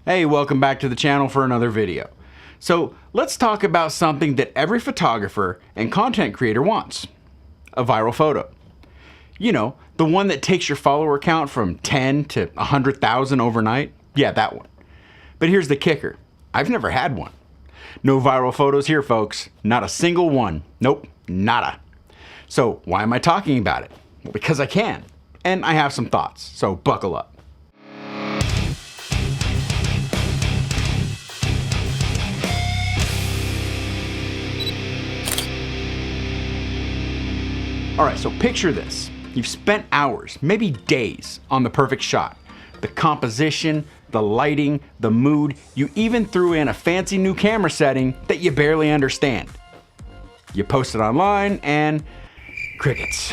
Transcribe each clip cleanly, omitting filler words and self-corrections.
Hey, welcome back to the channel for another video. So let's talk about something that every photographer and content creator wants. A viral photo. You know, the one that takes your follower count from 10 to 100,000 overnight. Yeah, that one. But here's the kicker. I've never had one. No viral photos here, folks. Not a single one. Nope, nada. So why am I talking about it? Well, because I can. And I have some thoughts, so buckle up. Alright, so picture this. You've spent hours, maybe days, on the perfect shot. The composition, the lighting, the mood, you even threw in a fancy new camera setting that you barely understand. You post it online and crickets.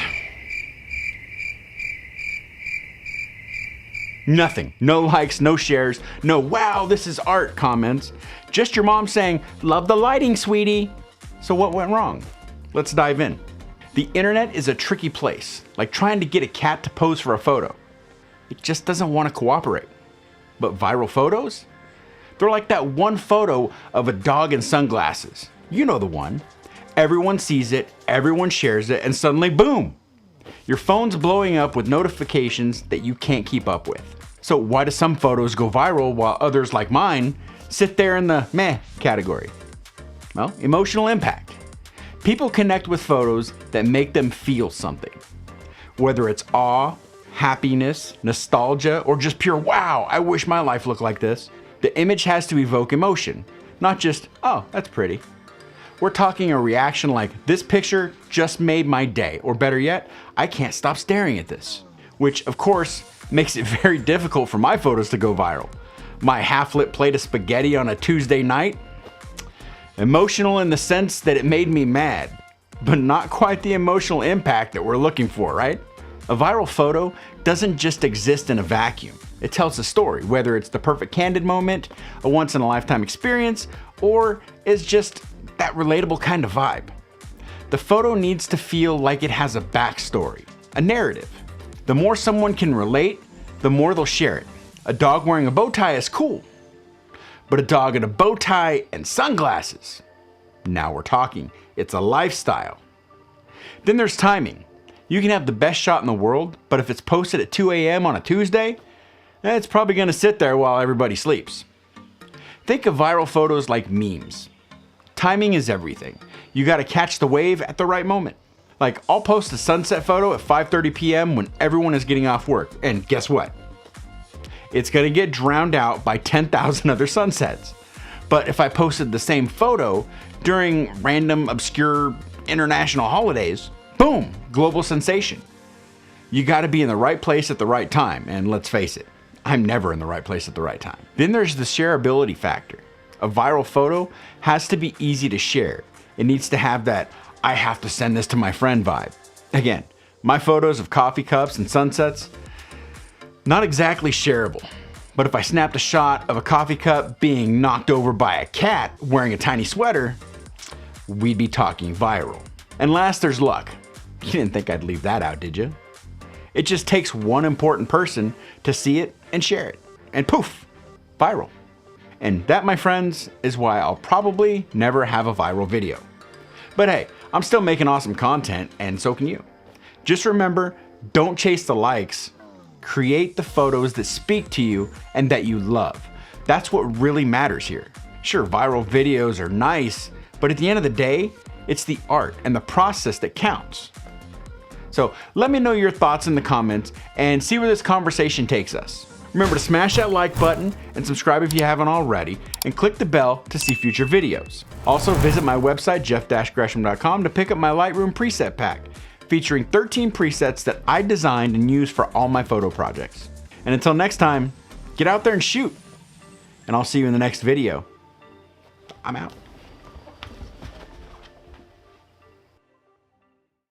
Nothing. No likes, no shares, no wow, this is art comments. Just your mom saying, love the lighting, sweetie. So what went wrong? Let's dive in. The internet is a tricky place, like trying to get a cat to pose for a photo. It just doesn't want to cooperate. But viral photos? They're like that one photo of a dog in sunglasses. You know the one. Everyone sees it, everyone shares it, and suddenly boom! Your phone's blowing up with notifications that you can't keep up with. So why do some photos go viral while others, like mine, sit there in the meh category? Well, emotional impact. People connect with photos that make them feel something. Whether it's awe, happiness, nostalgia, or just pure wow, I wish my life looked like this. The image has to evoke emotion, not just, oh, that's pretty. We're talking a reaction like, this picture just made my day, or better yet, I can't stop staring at this. Which, of course, makes it very difficult for my photos to go viral. My half-lit plate of spaghetti on a Tuesday night? Emotional in the sense that it made me mad, but not quite the emotional impact that we're looking for, right? A viral photo doesn't just exist in a vacuum. It tells a story, whether it's the perfect candid moment, a once-in-a-lifetime experience, or is just that relatable kind of vibe. The photo needs to feel like it has a backstory, a narrative. The more someone can relate, the more they'll share it. A dog wearing a bow tie is cool. But a dog in a bow tie and sunglasses? Now we're talking. It's a lifestyle. Then there's timing. You can have the best shot in the world, but if it's posted at 2 a.m. on a Tuesday, it's probably going to sit there while everybody sleeps. Think of viral photos like memes. Timing is everything. You got to catch the wave at the right moment. Like, I'll post a sunset photo at 5:30 p.m. when everyone is getting off work, and guess what? It's gonna get drowned out by 10,000 other sunsets. But if I posted the same photo during random, obscure international holidays, boom, global sensation. You gotta be in the right place at the right time, and let's face it, I'm never in the right place at the right time. Then there's the shareability factor. A viral photo has to be easy to share. It needs to have that, I have to send this to my friend vibe. Again, my photos of coffee cups and sunsets, not exactly shareable, but if I snapped a shot of a coffee cup being knocked over by a cat wearing a tiny sweater, we'd be talking viral. And last, there's luck. You didn't think I'd leave that out, did you? It just takes one important person to see it and share it, and poof, viral. And that, my friends, is why I'll probably never have a viral video. But hey, I'm still making awesome content, and so can you. Just remember, don't chase the likes. Create the photos that speak to you and that you love. That's what really matters here. Sure, viral videos are nice, but at the end of the day, it's the art and the process that counts. So let me know your thoughts in the comments and see where this conversation takes us. Remember to smash that like button and subscribe if you haven't already, and click the bell to see future videos. Also visit my website, jeff-gresham.com, to pick up my Lightroom preset pack, featuring 13 presets that I designed and use for all my photo projects. And until next time, get out there and shoot. And I'll see you in the next video. I'm out.